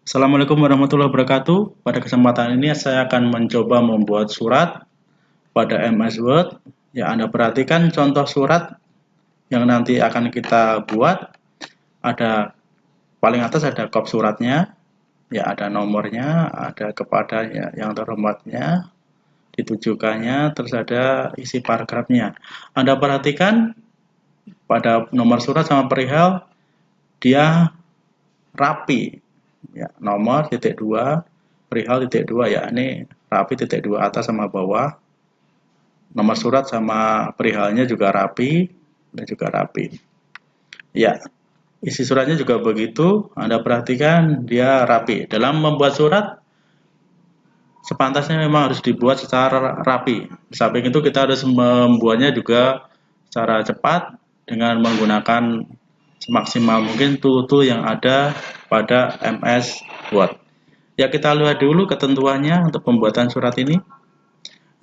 Assalamualaikum warahmatullahi wabarakatuh. Pada kesempatan ini saya akan mencoba membuat surat pada MS Word. Ya, Anda perhatikan contoh surat yang nanti akan kita buat. Ada paling atas ada kop suratnya, ya ada nomornya, ada kepadanya yang terhormatnya, ditujukannya, terus ada isi paragrafnya. Anda perhatikan pada nomor surat sama perihal dia rapi. Ya, nomor titik dua, perihal titik dua, ya ini rapi titik dua atas sama bawah. Nomor surat sama perihalnya juga rapi dan juga rapi. Ya, isi suratnya juga begitu. Anda perhatikan dia rapi. Dalam membuat surat sepantasnya memang harus dibuat secara rapi. Di samping itu kita harus membuatnya juga secara cepat dengan menggunakan semaksimal mungkin tool-tool yang ada pada MS Word. Ya, kita lihat dulu ketentuannya untuk pembuatan surat ini.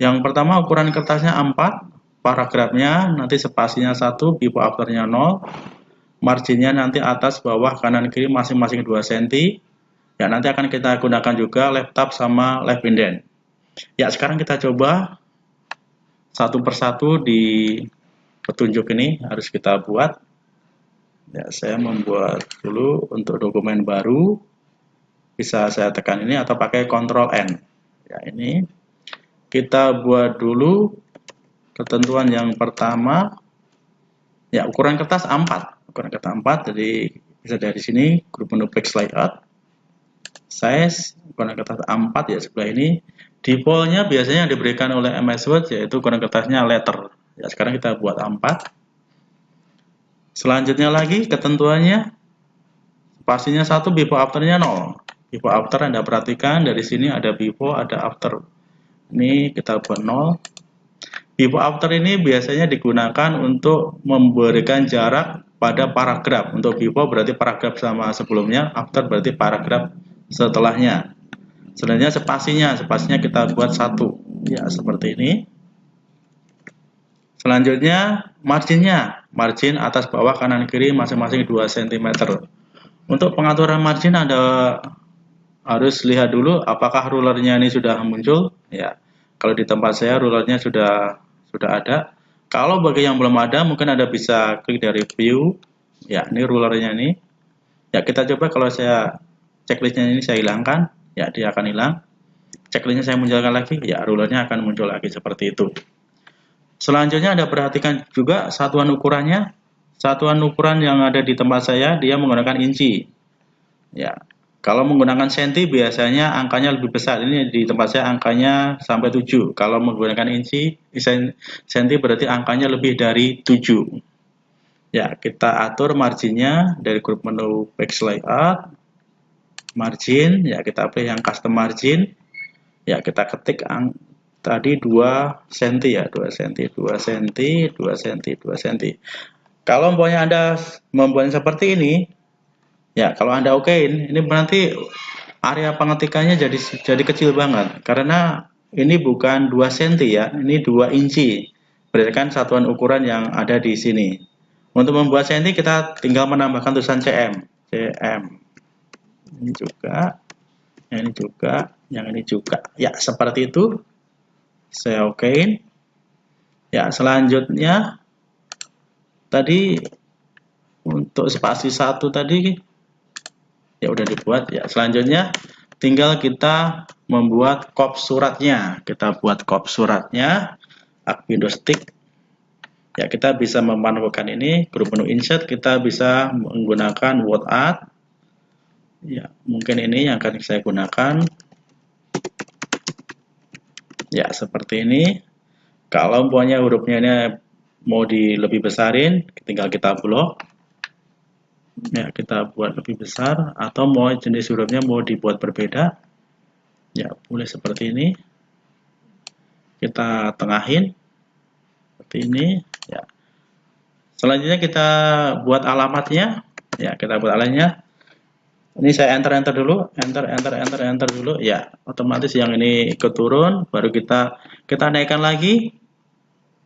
Yang pertama, ukuran kertasnya A4, paragrafnya nanti spasinya 1, before afternya 0, marginnya nanti atas, bawah, kanan, kiri masing-masing 2 cm. Ya, nanti akan kita gunakan juga left tab sama left indent. Ya, sekarang kita coba satu persatu di petunjuk ini harus kita buat. Ya, saya membuat dulu untuk dokumen baru. Bisa saya tekan ini atau pakai Ctrl N. Ya, ini kita buat dulu ketentuan yang pertama. Ya, ukuran kertas A4. Ukuran kertas A4, jadi bisa dari sini grup menu page layout. Size ukuran kertas A4 ya sebelah ini. Defaultnya biasanya yang diberikan oleh MS Word yaitu ukuran kertasnya letter. Ya, sekarang kita buat A4. Selanjutnya lagi ketentuannya spasinya 1, before afternya 0. Before after Anda perhatikan dari sini ada before, ada after. Ini kita buat 0. Before after ini biasanya digunakan untuk memberikan jarak pada paragraf. Untuk before berarti paragraf sama sebelumnya, after berarti paragraf setelahnya. Selanjutnya spasinya kita buat 1. Ya, seperti ini. Selanjutnya margin atas bawah kanan kiri masing-masing 2 cm. Untuk pengaturan margin Anda harus lihat dulu apakah rulernya ini sudah muncul. Ya, kalau di tempat saya rulernya sudah ada. Kalau bagi yang belum ada mungkin Anda bisa klik dari view. Ya, ini rulernya ini. Ya, kita coba kalau saya checklistnya ini saya hilangkan, ya dia akan hilang. Checklistnya saya munculkan lagi, ya rulernya akan muncul lagi seperti itu. Selanjutnya Anda perhatikan juga satuan ukurannya. Satuan ukuran yang ada di tempat saya dia menggunakan inci. Ya, kalau menggunakan senti biasanya angkanya lebih besar. Ini di tempat saya angkanya sampai 7. Kalau menggunakan inci, senti berarti angkanya lebih dari 7. Ya, kita atur marginnya dari grup menu page layout. Margin, ya kita pilih yang custom margin. Ya, kita ketik tadi 2 cm ya, 2 cm, 2 cm, 2 cm, 2 cm. Kalau umpamanya Anda membuatnya seperti ini, ya kalau Anda okein, ini berarti area pengetikannya jadi kecil banget karena ini bukan 2 cm ya, ini 2 inci. Berdasarkan satuan ukuran yang ada di sini. Untuk membuat cm kita tinggal menambahkan tulisan cm. Ini juga, yang ini juga, yang ini juga. Ya, seperti itu. Saya okein. Ya, selanjutnya tadi untuk spasi 1 tadi ya udah dibuat ya. Selanjutnya tinggal kita membuat kop suratnya. Kita buat kop suratnya. Windows stick. Ya, kita bisa memanfaatkan ini grup menu insert, kita bisa menggunakan word art. Ya, mungkin ini yang akan saya gunakan. Ya, seperti ini. Kalau umpamanya hurufnya ini mau lebih besarin, tinggal kita blok. Ya, kita buat lebih besar atau mau jenis hurufnya mau dibuat berbeda. Ya, boleh seperti ini. Kita tengahin. Seperti ini, ya. Selanjutnya kita buat alamatnya. Ya, kita buat alamatnya. Ini saya enter dulu, enter dulu. Ya, otomatis yang ini ikut turun, baru kita naikkan lagi.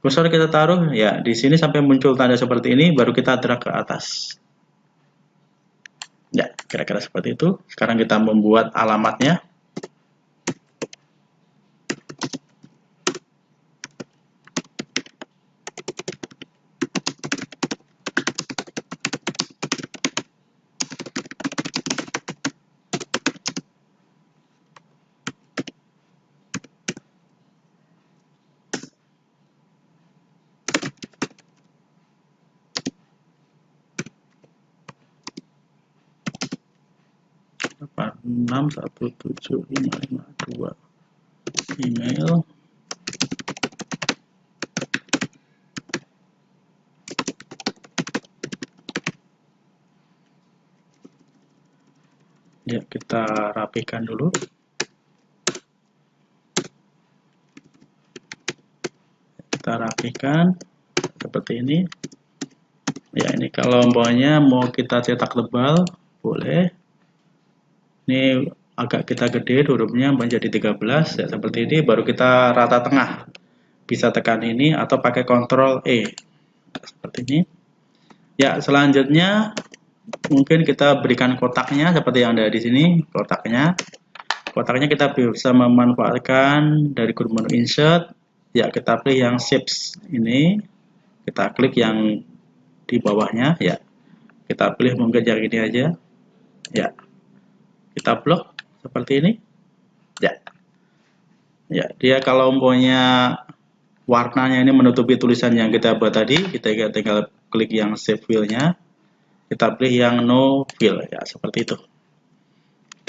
Kursor kita taruh ya di sini sampai muncul tanda seperti ini, baru kita drag ke atas. Ya, kira-kira seperti itu. Sekarang kita membuat alamatnya. Delapan enam satu tujuh lima lima dua email. Ya, kita rapikan dulu. Kita rapikan seperti ini. Ya, ini kalau umpamanya mau kita cetak tebal, boleh. Ini agak kita gede hurufnya menjadi 13 ya, seperti ini. Baru kita rata tengah. Bisa tekan ini atau pakai Ctrl E. Seperti ini. Ya, selanjutnya mungkin kita berikan kotaknya seperti yang ada di sini, kotaknya. Kotaknya kita bisa memanfaatkan dari menu insert. Ya, kita pilih yang shapes ini. Kita klik yang di bawahnya ya. Kita pilih mungkin yang ini aja. Ya. Kita blok seperti ini. Ya. Ya, dia kalau umpamanya warnanya ini menutupi tulisan yang kita buat tadi, kita tinggal klik yang save fill-nya. Kita pilih yang no fill ya, seperti itu.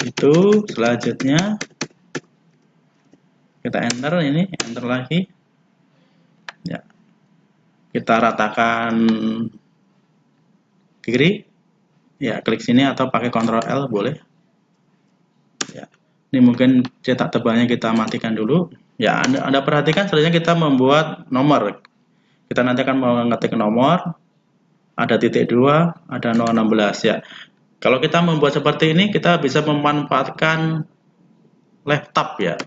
Itu selanjutnya kita enter ini, enter lagi. Ya. Kita ratakan kiri. Ya, klik sini atau pakai Ctrl L boleh. Ya. Ini mungkin cetak tebalnya kita matikan dulu. Ya, Anda perhatikan selanjutnya kita membuat nomor. Kita nanti akan mengetik nomor. Ada titik 2, ada 016 ya. Kalau kita membuat seperti ini, kita bisa memanfaatkan left tab ya.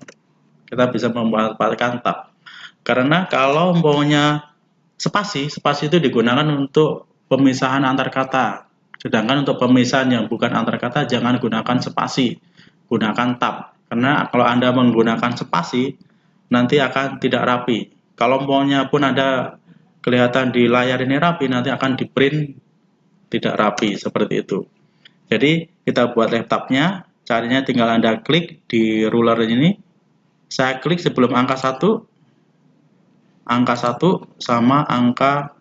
Kita bisa memanfaatkan tab. Karena kalau umpamanya spasi itu digunakan untuk pemisahan antar kata. Sedangkan untuk pemisahan yang bukan antar kata, jangan gunakan spasi, gunakan tab. Karena kalau Anda menggunakan spasi, nanti akan tidak rapi. Kalau umpamanya pun ada kelihatan di layar ini rapi, nanti akan di print tidak rapi, seperti itu. Jadi kita buat laptopnya, caranya tinggal Anda klik di ruler ini. Saya klik sebelum angka 1, sama angka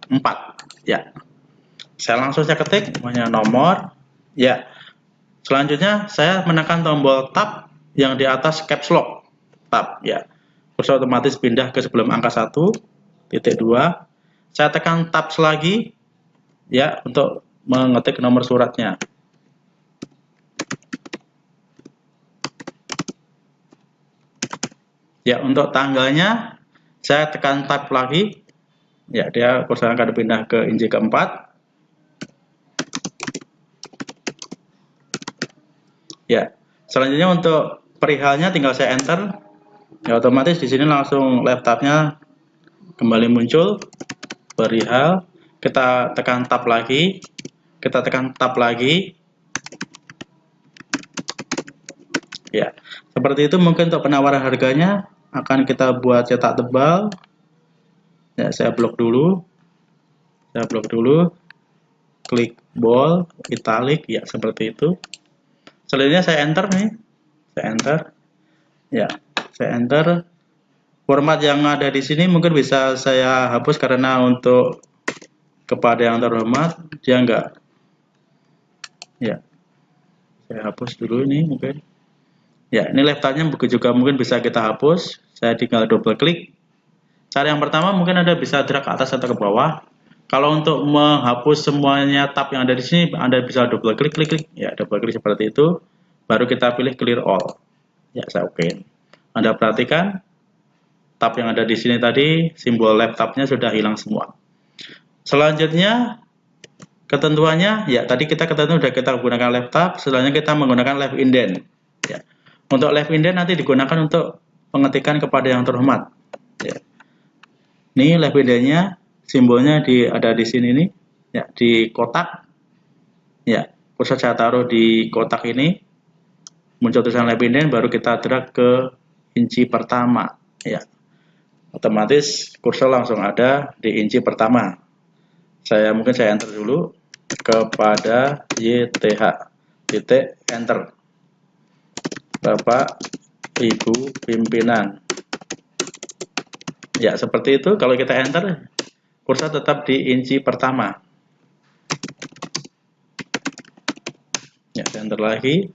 4 ya. Saya langsung ketik namanya nomor ya. Selanjutnya saya menekan tombol tab yang di atas caps lock tab ya. Terus otomatis pindah ke sebelum angka 1, titik 2. Saya tekan tab lagi ya untuk mengetik nomor suratnya. Ya, untuk tanggalnya saya tekan tab lagi. Ya, dia kursor akan pindah ke inci keempat. Ya, selanjutnya untuk perihalnya tinggal saya enter. Ya, otomatis di sini langsung laptopnya kembali muncul perihal. Kita tekan tab lagi. Kita tekan tab lagi. Ya, seperti itu mungkin untuk penawaran harganya akan kita buat cetak tebal. Ya, saya blok dulu. Klik bold, italic, ya seperti itu. Selanjutnya saya enter nih. Saya enter. Ya, saya enter. Format yang ada di sini mungkin bisa saya hapus karena untuk kepada yang terhormat dia enggak. Ya. Saya hapus dulu ini mungkin. Ya, ini laptopnya juga mungkin bisa kita hapus. Saya tinggal double klik. Cara yang pertama mungkin Anda bisa drag ke atas atau ke bawah. Kalau untuk menghapus semuanya tab yang ada di sini, Anda bisa double klik, ya double klik seperti itu. Baru kita pilih clear all. Ya, saya oke. Anda perhatikan tab yang ada di sini tadi, simbol laptopnya sudah hilang semua. Selanjutnya ketentuannya, ya tadi kita ketentuan sudah kita gunakan laptop. Selanjutnya kita menggunakan left indent. Ya. Untuk left indent nanti digunakan untuk pengetikan kepada yang terhormat. Ya. Ini left indentnya. Simbolnya ada di sini nih, ya di kotak, ya kursor saya taruh di kotak ini, muncul tulisan lab indent, baru kita drag ke inci pertama, ya. Otomatis kursor langsung ada di inci pertama. Mungkin saya enter dulu kepada YTH, titik enter. Bapak Ibu pimpinan. Ya, seperti itu. Kalau kita enter, kursor tetap di inci pertama. Ya, saya enter lagi.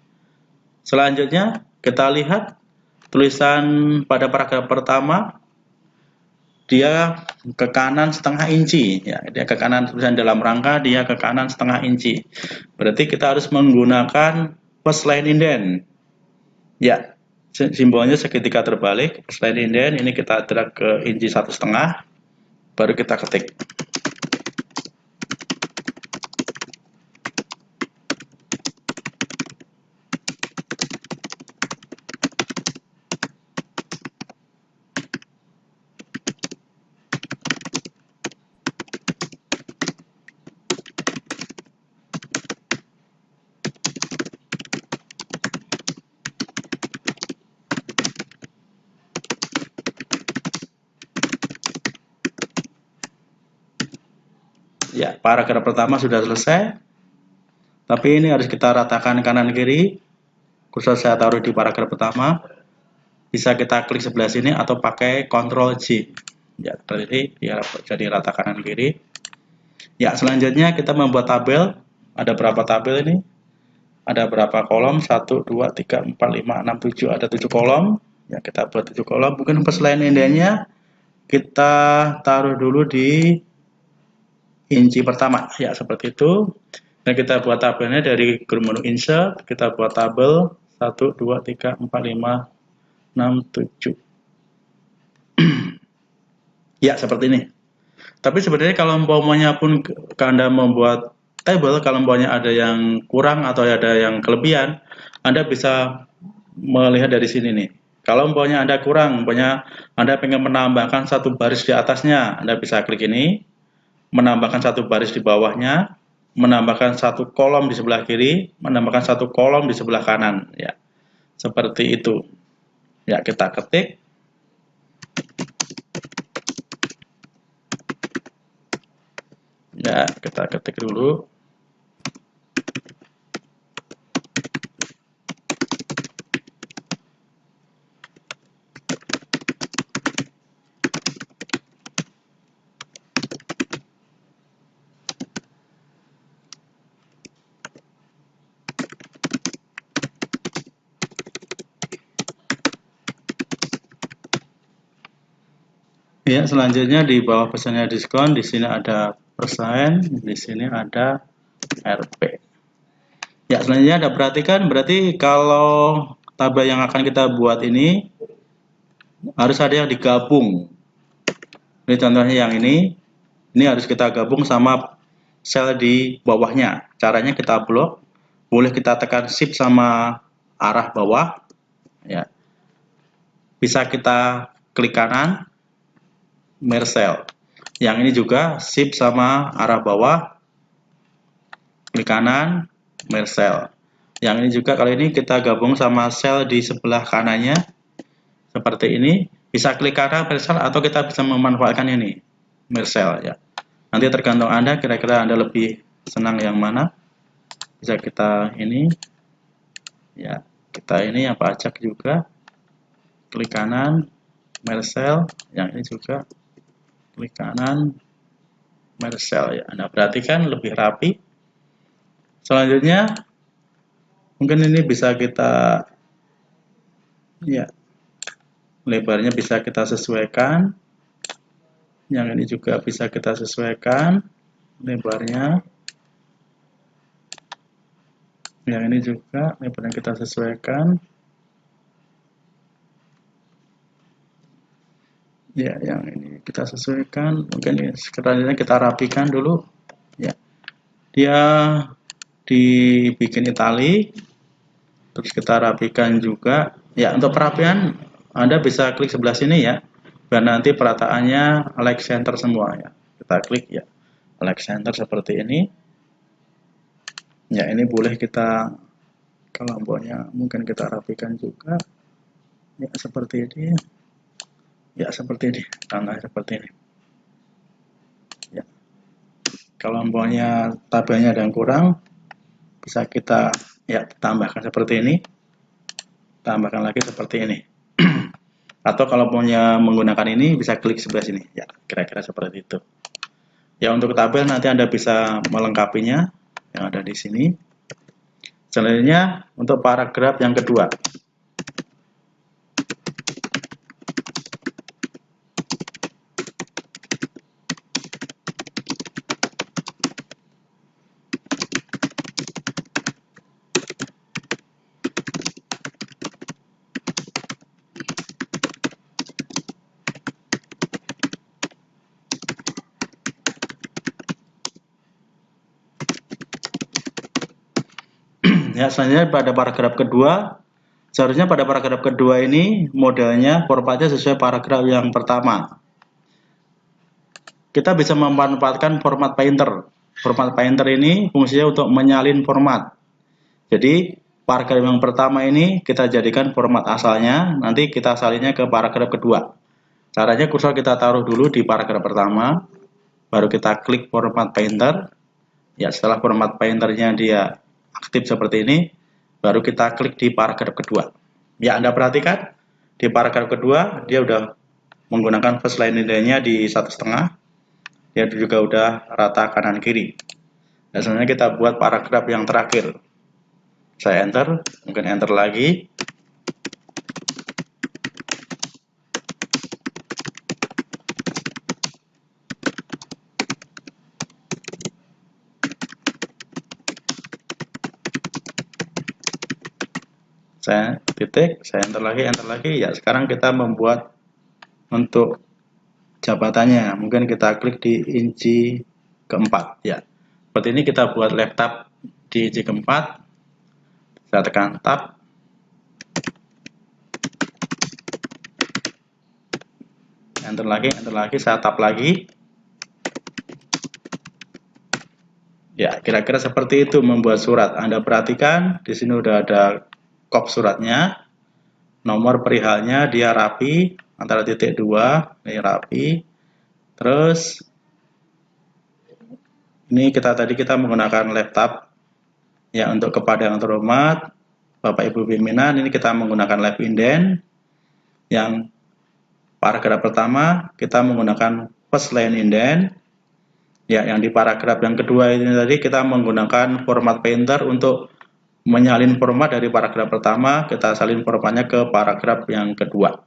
Selanjutnya, kita lihat tulisan pada paragraf pertama, dia ke kanan setengah inci. Ya, dia ke kanan, tulisan dalam rangka, dia ke kanan setengah inci. Berarti kita harus menggunakan first line indent. Ya, simbolnya seketika terbalik. First line indent, ini kita drag ke inci 1,5, baru kita ketik. Ya, paragraf pertama sudah selesai. Tapi ini harus kita ratakan kanan kiri. Kursor saya taruh di paragraf pertama. Bisa kita klik sebelah sini atau pakai Ctrl J. Ya, berarti biar jadi rata kanan kiri. Ya, selanjutnya kita membuat tabel. Ada berapa tabel ini? Ada berapa kolom? 1, 2, 3, 4, 5, 6, 7. Ada 7 kolom. Ya, kita buat 7 kolom. Mungkin first line indentnya kita taruh dulu di inci pertama. Ya, seperti itu. Dan kita buat tabelnya dari grup menu insert. Kita buat tabel 1, 2, 3, 4, 5, 6, 7. Ya, seperti ini. Tapi sebenarnya kalau umpamanya pun Anda membuat table, kalau umpamanya ada yang kurang atau ada yang kelebihan, Anda bisa melihat dari sini nih. Kalau umpamanya Anda kurang, umpamanya Anda pengen menambahkan satu baris di atasnya, Anda bisa klik ini, menambahkan satu baris di bawahnya, menambahkan satu kolom di sebelah kiri, menambahkan satu kolom di sebelah kanan. Ya, seperti itu. Ya, kita ketik. Ya, kita ketik dulu. Ya, selanjutnya di bawah pesannya diskon, di sini ada persen, di sini ada RP. Ya, selanjutnya ada perhatikan, berarti kalau tabel yang akan kita buat ini harus ada yang digabung. Ini contohnya yang ini harus kita gabung sama sel di bawahnya. Caranya kita blok, boleh kita tekan shift sama arah bawah, ya. Bisa kita klik kanan, merge cell. Yang ini juga shift sama arah bawah, klik kanan, merge cell. Yang ini juga kali ini kita gabung sama sel di sebelah kanannya, seperti ini. Bisa klik kanan merge cell atau kita bisa memanfaatkan ini, merge cell, ya. Nanti tergantung Anda, kira-kira Anda lebih senang yang mana. Bisa kita ini, ya, kita ini yang pajak juga, klik kanan, merge cell. Yang ini juga klik kanan, merge cell, ya. Anda perhatikan lebih rapi. Selanjutnya mungkin ini bisa kita, ya, lebarnya bisa kita sesuaikan. Yang ini juga bisa kita sesuaikan lebarnya. Yang ini juga lebarnya kita sesuaikan. Ya, yang ini kita sesuaikan. Mungkin selanjutnya kita rapikan dulu. Ya, dia dibikin itali. Terus kita rapikan juga. Ya, untuk perapian Anda bisa klik sebelah sini, ya. Dan nanti perataannya like center semua, ya. Kita klik, ya, like center seperti ini. Ya, ini boleh kita kelompoknya mungkin kita rapikan juga. Ya, seperti ini. Ya, seperti ini. Contohnya seperti ini. Ya. Kelompoknya tabelnya ada yang kurang, bisa kita ya tambahkan seperti ini. Tambahkan lagi seperti ini. Atau kalau punya menggunakan ini bisa klik sebelah sini. Ya, kira-kira seperti itu. Ya, untuk tabel nanti Anda bisa melengkapinya yang ada di sini. Selanjutnya untuk paragraf yang kedua. Ya, selanjutnya pada paragraf kedua, seharusnya pada paragraf kedua ini modelnya formatnya sesuai paragraf yang pertama. Kita bisa memanfaatkan format painter. Format painter ini fungsinya untuk menyalin format. Jadi paragraf yang pertama ini kita jadikan format asalnya, nanti kita salinnya ke paragraf kedua. Caranya kursor kita taruh dulu di paragraf pertama, baru kita klik format painter. Ya, setelah format painternya dia aktif seperti ini, baru kita klik di paragraf kedua. Ya, Anda perhatikan di paragraf kedua dia udah menggunakan first line indentnya di 1,5. Dia juga udah rata kanan kiri. Dan selanjutnya kita buat paragraf yang terakhir. Saya enter, mungkin enter lagi. Saya titik, saya enter lagi. Ya, sekarang kita membuat untuk jabatannya. Mungkin kita klik di inci keempat. Ya, seperti ini kita buat laptop di inci keempat. Saya tekan tab. Enter lagi, saya tab lagi. Ya, kira-kira seperti itu membuat surat. Anda perhatikan, di sini udah ada kop suratnya. Nomor perihalnya dia rapi, antara titik 2, ini rapi. Terus ini tadi kita menggunakan laptop ya untuk kepada yang terhormat Bapak Ibu pimpinan, ini kita menggunakan left indent. Yang paragraf pertama kita menggunakan first line indent. Ya, yang di paragraf yang kedua ini tadi kita menggunakan format painter untuk menyalin format dari paragraf pertama, kita salin formatnya ke paragraf yang kedua.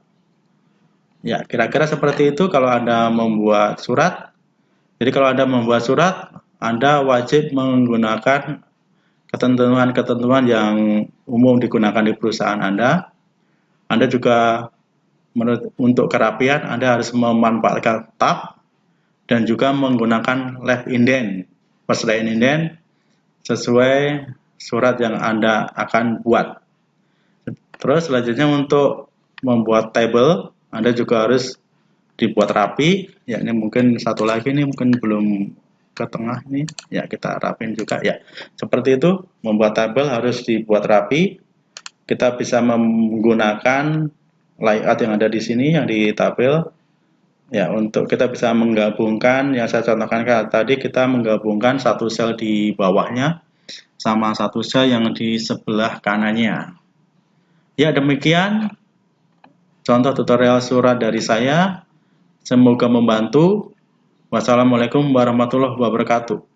Ya, kira-kira seperti itu kalau Anda membuat surat. Jadi kalau Anda membuat surat, Anda wajib menggunakan ketentuan-ketentuan yang umum digunakan di perusahaan Anda. Anda juga untuk kerapian Anda harus memanfaatkan tab dan juga menggunakan left indent, first line indent sesuai surat yang Anda akan buat. Terus selanjutnya untuk membuat table, Anda juga harus dibuat rapi. Ya, ini mungkin satu lagi nih mungkin belum ke tengah nih. Ya, kita rapin juga ya. Seperti itu, membuat tabel harus dibuat rapi. Kita bisa menggunakan layout yang ada di sini yang di tabel. Ya, untuk kita bisa menggabungkan yang saya contohkan tadi, kita menggabungkan satu sel di bawahnya sama satu sel yang di sebelah kanannya. Ya, demikian contoh tutorial surat dari saya. Semoga membantu. Wassalamualaikum warahmatullahi wabarakatuh.